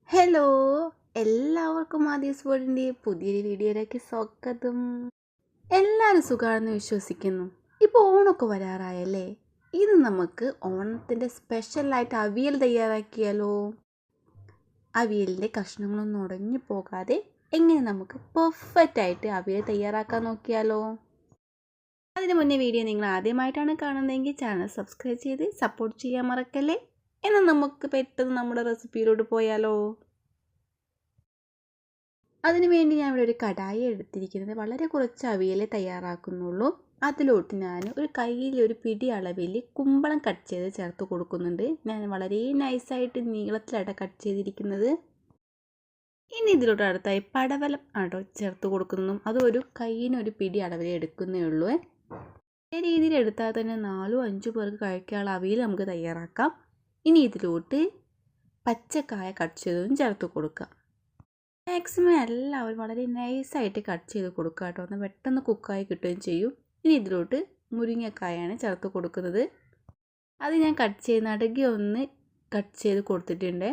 Hello, എല്ലാവർക്കും ആദ്യസ് വേൾഡിൻ്റെ പുതിയൊരു വീഡിയോയിലേക്ക് സ്വാഗതം. എല്ലാവരും സുഖമാണെന്ന് വിശ്വസിക്കുന്നു. ഇപ്പോൾ ഓണമൊക്കെ വരാറായല്ലേ? ഇത് നമുക്ക് ഓണത്തിൻ്റെ സ്പെഷ്യലായിട്ട് അവിയൽ തയ്യാറാക്കിയാലോ? അവിയലിൻ്റെ കഷ്ണങ്ങളൊന്നും ഉടഞ്ഞു പോകാതെ എങ്ങനെ നമുക്ക് പെർഫെക്റ്റായിട്ട് അവിയൽ തയ്യാറാക്കാൻ നോക്കിയാലോ? അതിന് മുന്നേ വീഡിയോ നിങ്ങൾ ആദ്യമായിട്ടാണ് കാണുന്നതെങ്കിൽ ചാനൽ സബ്സ്ക്രൈബ് ചെയ്ത് സപ്പോർട്ട് ചെയ്യാൻ മറക്കല്ലേ. എന്നാൽ നമുക്ക് പെട്ടെന്ന് നമ്മുടെ റെസിപ്പിയിലോട്ട് പോയാലോ? അതിന് വേണ്ടി ഞാൻ ഇവിടെ ഒരു കടായി എടുത്തിരിക്കുന്നത്. വളരെ കുറച്ച് അവിയലേ തയ്യാറാക്കുന്നുള്ളൂ. അതിലോട്ട് ഞാൻ ഒരു കയ്യിൽ ഒരു പിടി അളവിൽ കുമ്പളം കട്ട് ചെയ്ത് ചേർത്ത് കൊടുക്കുന്നുണ്ട്. ഞാൻ വളരെ നൈസായിട്ട് നീളത്തിലായിട്ട് കട്ട് ചെയ്തിരിക്കുന്നത്. ഇനി ഇതിലോട്ട് അടുത്തായി പടവലം ആട്ടോ ചേർത്ത് കൊടുക്കുന്നതും അത് ഒരു കയ്യിനൊരു പിടി അളവിൽ എടുക്കുന്നേ ഉള്ളൂ. ഈ രീതിയിൽ എടുത്താൽ തന്നെ 4-5 പേർക്ക് കഴിക്കാനുള്ള അവിയൽ നമുക്ക് തയ്യാറാക്കാം. ഇനി ഇതിലോട്ട് പച്ചക്കായ കട്ട് ചെയ്തതും ചേർത്ത് കൊടുക്കാം. മാക്സിമം എല്ലാവരും വളരെ നൈസായിട്ട് കട്ട് ചെയ്ത് കൊടുക്കുക കേട്ടോ. ഒന്ന് പെട്ടെന്ന് കുക്കായി കിട്ടുകയും ചെയ്യും. ഇനി ഇതിലോട്ട് മുരിങ്ങക്കായാണ് ചേർത്ത് കൊടുക്കുന്നത്. അത് ഞാൻ കട്ട് ചെയ്യുന്ന അടക്കി ഒന്ന് കട്ട് ചെയ്ത് കൊടുത്തിട്ടുണ്ട്.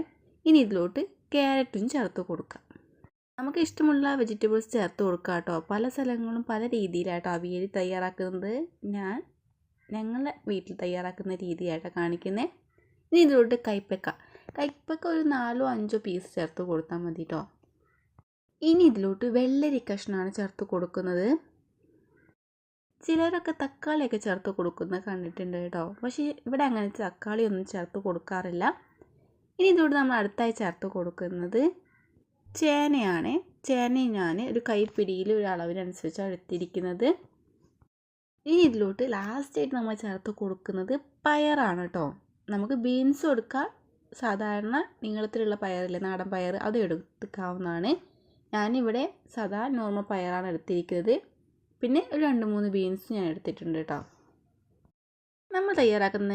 ഇനി ഇതിലോട്ട് ക്യാരറ്റും ചേർത്ത് കൊടുക്കാം. നമുക്ക് ഇഷ്ടമുള്ള വെജിറ്റബിൾസ് ചേർത്ത് കൊടുക്കുക കേട്ടോ. പല സ്ഥലങ്ങളും പല രീതിയിലായിട്ടോ അവിയൽ തയ്യാറാക്കുന്നത്. ഞങ്ങളുടെ വീട്ടിൽ തയ്യാറാക്കുന്ന രീതിയായിട്ടാണ് കാണിക്കുന്നത്. ഇനി ഇതിലോട്ട് കൈപ്പക്ക ഒരു 4-5 പീസ് ചേർത്ത് കൊടുത്താൽ മതി കേട്ടോ. ഇനി ഇതിലോട്ട് വെള്ളരി കഷ്ണമാണ് ചേർത്ത് കൊടുക്കുന്നത്. ചിലരൊക്കെ തക്കാളിയൊക്കെ ചേർത്ത് കൊടുക്കുന്നത് കണ്ടിട്ടുണ്ട് കേട്ടോ. പക്ഷേ ഇവിടെ അങ്ങനെ തക്കാളി ഒന്നും ചേർത്ത് കൊടുക്കാറില്ല. ഇനി ഇതിലോട്ട് നമ്മൾ അടുത്തായി ചേർത്ത് കൊടുക്കുന്നത് ചേനയാണ്. ചേന ഞാൻ ഒരു കൈപ്പിടിയിൽ ഒരു അളവിനനുസരിച്ചാണ് എടുത്തിരിക്കുന്നത്. ഇനി ഇതിലോട്ട് ലാസ്റ്റായിട്ട് നമ്മൾ ചേർത്ത് കൊടുക്കുന്നത് പയറാണ് കേട്ടോ. നമുക്ക് ബീൻസ് കൊടുക്കാം. സാധാരണ നീളത്തിലുള്ള പയറില്ലേ, നാടൻ പയർ, അത് എടുക്കാവുന്നതാണ്. ഞാനിവിടെ സാധാ നോർമൽ പയറാണ് എടുത്തിരിക്കുന്നത്. പിന്നെ ഒരു 2-3 ബീൻസ് ഞാൻ എടുത്തിട്ടുണ്ട് കേട്ടോ. നമ്മൾ തയ്യാറാക്കുന്ന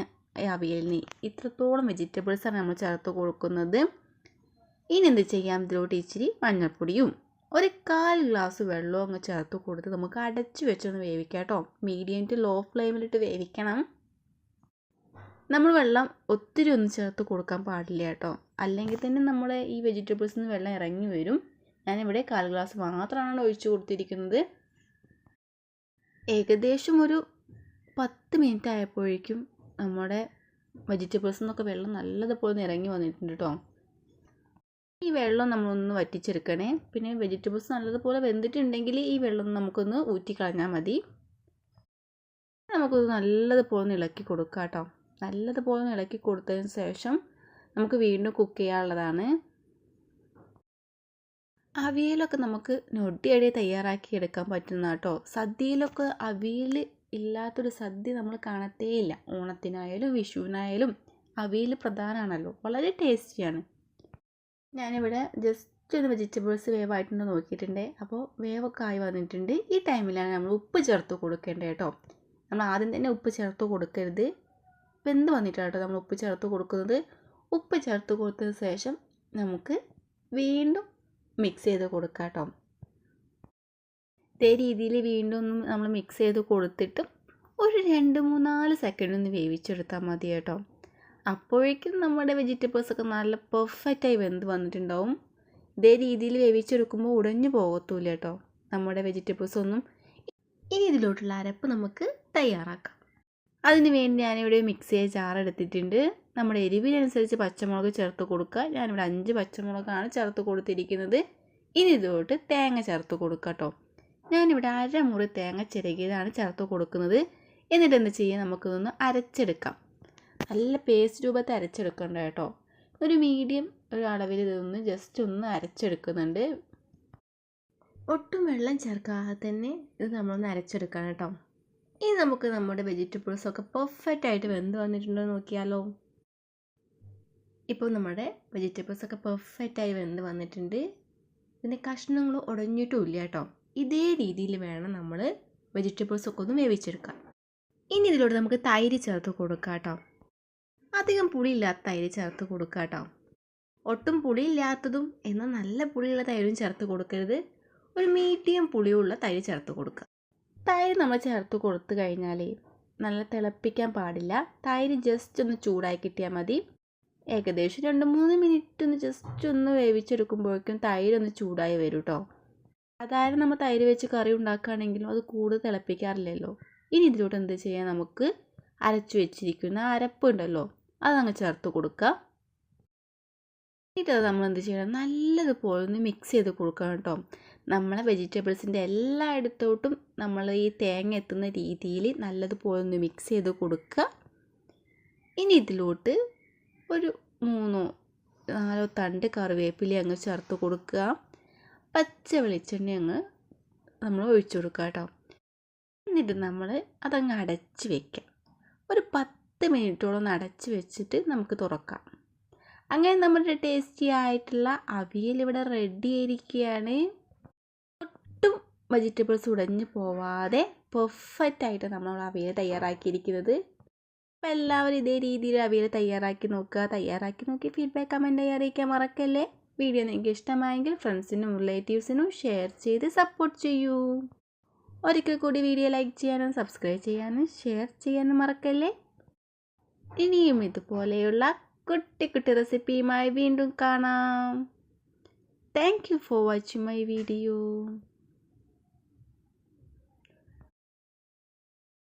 അവിയലിന് ഇത്രത്തോളം വെജിറ്റബിൾസാണ് നമ്മൾ ചേർത്ത് കൊടുക്കുന്നത്. ഇനി എന്ത് ചെയ്യാം, ഇതിലോട്ട് ഇച്ചിരി മഞ്ഞൾപ്പൊടിയും ഒരു 1/4 ഗ്ലാസ് വെള്ളവും അങ്ങ് ചേർത്ത് കൊടുത്ത് നമുക്ക് അടച്ചു വെച്ചൊന്ന് വേവിക്കാം കേട്ടോ. മീഡിയം ടു ലോ ഫ്ലെയിമിലിട്ട് വേവിക്കണം. നമ്മൾ വെള്ളം ഒത്തിരി ഒന്നും ചേർത്ത് കൊടുക്കാൻ പാടില്ല കേട്ടോ. അല്ലെങ്കിൽ തന്നെ നമ്മുടെ ഈ വെജിറ്റബിൾസിൽ നിന്ന് വെള്ളം ഇറങ്ങി വരും. ഞാനിവിടെ 1/4 ഗ്ലാസ് മാത്രമാണ് ഒഴിച്ചു കൊടുത്തിരിക്കുന്നത്. ഏകദേശം ഒരു 10 മിനിറ്റ് ആയപ്പോഴേക്കും നമ്മുടെ വെജിറ്റബിൾസിൽ നിന്നൊക്കെ വെള്ളം നല്ലതുപോലെ ഇറങ്ങി വന്നിട്ടുണ്ട് കേട്ടോ. ഈ വെള്ളം നമ്മളൊന്ന് വറ്റിച്ചെടുക്കണേ. പിന്നെ വെജിറ്റബിൾസ് നല്ലതുപോലെ വെന്തിട്ടുണ്ടെങ്കിൽ ഈ വെള്ളം നമുക്കൊന്ന് ഊറ്റിക്കളഞ്ഞാൽ മതി. നമുക്കൊന്ന് നല്ലതുപോലെ ഇളക്കി കൊടുക്കാം കേട്ടോ. നല്ലതുപോലെ ഇളക്കി കൊടുത്തതിന് ശേഷം നമുക്ക് വീണ്ടും കുക്ക് ചെയ്യാനുള്ളതാണ്. അവിയലൊക്കെ നമുക്ക് നൊടിയടി തയ്യാറാക്കി എടുക്കാൻ പറ്റുന്ന കേട്ടോ. സദ്യയിലൊക്കെ അവിയൽ ഇല്ലാത്തൊരു സദ്യ നമ്മൾ കാണത്തേയില്ല. ഓണത്തിനായാലും വിഷുവിനായാലും അവിയൽ പ്രധാനമാണല്ലോ. വളരെ ടേസ്റ്റിയാണ്. ഞാനിവിടെ ജസ്റ്റ് ഒരു വെജിറ്റബിൾസ് വേവായിട്ടുണ്ടോ നോക്കിയിട്ടുണ്ട്. അപ്പോൾ വേവൊക്കെ ആയി വന്നിട്ടുണ്ട്. ഈ ടൈമിലാണ് നമ്മൾ ഉപ്പ് ചേർത്ത് കൊടുക്കേണ്ടത് കേട്ടോ. നമ്മൾ ആദ്യം തന്നെ ഉപ്പ് ചേർത്ത് കൊടുക്കരുത്. വെന്ത് വന്നിട്ടാണ് കേട്ടോ നമ്മൾ ഉപ്പ് ചേർത്ത് കൊടുക്കുന്നത്. ഉപ്പ് ചേർത്ത് കൊടുത്തതിന് ശേഷം നമുക്ക് വീണ്ടും മിക്സ് ചെയ്ത് കൊടുക്കാം കേട്ടോ. ഇതേ രീതിയിൽ വീണ്ടും നമ്മൾ മിക്സ് ചെയ്ത് കൊടുത്തിട്ട് ഒരു 2-3-4 സെക്കൻഡ് ഒന്ന് വേവിച്ചെടുത്താൽ മതി കേട്ടോ. അപ്പോഴേക്കും നമ്മുടെ വെജിറ്റബിൾസൊക്കെ നല്ല പെർഫെക്റ്റായി വെന്ത് വന്നിട്ടുണ്ടാവും. ഇതേ രീതിയിൽ വേവിച്ചെടുക്കുമ്പോൾ ഉടഞ്ഞു പോകത്തൂല കേട്ടോ നമ്മുടെ വെജിറ്റബിൾസ് ഒന്നും. ഇനി ഇതിലോട്ടുള്ള അരപ്പ് നമുക്ക് തയ്യാറാക്കാം. അതിന് വേണ്ടി ഞാനിവിടെ മിക്സിയെ ജാറെടുത്തിട്ടുണ്ട്. നമ്മുടെ എരിവിനനുസരിച്ച് പച്ചമുളക് ചേർത്ത് കൊടുക്കുക. ഞാനിവിടെ 5 പച്ചമുളകാണ് ചേർത്ത് കൊടുത്തിരിക്കുന്നത്. ഇനി ഇതിലോട്ട് തേങ്ങ ചേർത്ത് കൊടുക്കുക കേട്ടോ. ഞാനിവിടെ 1/2 മുറി തേങ്ങ ചിരകിയതാണ് ചേർത്ത് കൊടുക്കുന്നത്. എന്നിട്ട് എന്ത് ചെയ്യുക, നമുക്കിതൊന്ന് അരച്ചെടുക്കാം. നല്ല പേസ്റ്റ് രൂപത്തിൽ അരച്ചെടുക്കണ്ട കേട്ടോ. ഒരു മീഡിയം ഒരു അളവിൽ ഇതൊന്ന് ജസ്റ്റ് ഒന്ന് അരച്ചെടുക്കുന്നുണ്ട്. ഒട്ടും വെള്ളം ചേർക്കാതെ തന്നെ ഇത് നമ്മളൊന്ന് അരച്ചെടുക്കണം കേട്ടോ. ഇനി നമുക്ക് നമ്മുടെ വെജിറ്റബിൾസൊക്കെ പെർഫെക്റ്റായിട്ട് വെന്ത് വന്നിട്ടുണ്ടോ നോക്കിയാലോ. ഇപ്പോൾ നമ്മുടെ വെജിറ്റബിൾസൊക്കെ പെർഫെക്റ്റായി വെന്ത് വന്നിട്ടുണ്ട്. ഇതിൻ്റെ കഷ്ണങ്ങൾ ഉടഞ്ഞിട്ടുമില്ല കേട്ടോ. ഇതേ രീതിയിൽ വേണം നമ്മൾ വെജിറ്റബിൾസൊക്കെ ഒന്ന് വേവിച്ചെടുക്കാം. ഇനി ഇതിലൂടെ നമുക്ക് തൈര് ചേർത്ത് കൊടുക്കാം കേട്ടോ. അധികം പുളിയില്ലാത്ത തൈര് ചേർത്ത് കൊടുക്കാം കേട്ടോ. ഒട്ടും പുളിയില്ലാത്തതും എന്നാൽ നല്ല പുളിയുള്ള തൈരും ചേർത്ത് കൊടുക്കരുത്. ഒരു മീഡിയം പുളിയുള്ള തൈര് ചേർത്ത് കൊടുക്കുക. തൈര് നമ്മൾ ചേർത്ത് കൊടുത്തു കഴിഞ്ഞാൽ നല്ല തിളപ്പിക്കാൻ പാടില്ല. തൈര് ജസ്റ്റ് ഒന്ന് ചൂടായി കിട്ടിയാൽ മതി. ഏകദേശം 2-3 മിനിറ്റ് ഒന്ന് ജസ്റ്റ് ഒന്ന് വേവിച്ചെടുക്കുമ്പോഴേക്കും തൈര് ഒന്ന് ചൂടായി വരും കേട്ടോ. അതായത് നമ്മൾ തൈര് വെച്ച് കറി ഉണ്ടാക്കുകയാണെങ്കിലും അത് കൂടുതൽ തിളപ്പിക്കാറില്ലല്ലോ. ഇനി ഇതിലോട്ട് എന്ത് ചെയ്യാം, നമുക്ക് അരച്ചു വെച്ചിരിക്കുന്ന അരപ്പുണ്ടല്ലോ അതങ്ങ് ചേർത്ത് കൊടുക്കുക. എന്നിട്ട് അത് നമ്മൾ എന്ത് ചെയ്യണം, നല്ലതുപോലെ ഒന്ന് മിക്സ് ചെയ്ത് കൊടുക്കണം കേട്ടോ. നമ്മളെ വെജിറ്റബിൾസിൻ്റെ എല്ലായിടത്തോട്ടും നമ്മൾ ഈ തേങ്ങ എത്തുന്ന രീതിയിൽ നല്ലതുപോലെ ഒന്ന് മിക്സ് ചെയ്ത് കൊടുക്കുക. ഇനി ഇതിലോട്ട് ഒരു 3-4 തണ്ട് കറിവേപ്പില അങ്ങ് ചേർത്ത് കൊടുക്കുക. പച്ച വെളിച്ചെണ്ണ അങ്ങ് നമ്മൾ ഒഴിച്ചു കൊടുക്കുക കേട്ടോ. എന്നിട്ട് നമ്മൾ അതങ്ങ് അടച്ച് വയ്ക്കാം. ഒരു 10 മിനിറ്റോളം അടച്ച് വെച്ചിട്ട് നമുക്ക് തുറക്കാം. അങ്ങനെ നമ്മുടെ ടേസ്റ്റി ആയിട്ടുള്ള അവിയൽ ഇവിടെ റെഡി ആയിരിക്കുകയാണ്. ഒട്ടും വെജിറ്റബിൾസ് ഉടഞ്ഞു പോവാതെ പെർഫെക്റ്റായിട്ട് നമ്മൾ അവിയൽ തയ്യാറാക്കിയിരിക്കുന്നത്. അപ്പോൾ എല്ലാവരും ഇതേ രീതിയിൽ അവിയൽ തയ്യാറാക്കി നോക്കുക. തയ്യാറാക്കി നോക്കി ഫീഡ്ബാക്ക് കമൻറ്റായി അറിയിക്കാൻ മറക്കല്ലേ. വീഡിയോ നിങ്ങൾക്ക് ഇഷ്ടമായെങ്കിൽ ഫ്രണ്ട്സിനും റിലേറ്റീവ്സിനും ഷെയർ ചെയ്ത് സപ്പോർട്ട് ചെയ്യൂ. ഒരിക്കൽ കൂടി വീഡിയോ ലൈക്ക് ചെയ്യാനും സബ്സ്ക്രൈബ് ചെയ്യാനും ഷെയർ ചെയ്യാനും മറക്കല്ലേ. ഇനിയും ഇതുപോലെയുള്ള കുട്ടി കുട്ടി റെസിപ്പിയുമായി വീണ്ടും കാണാം. Thank you for watching my video.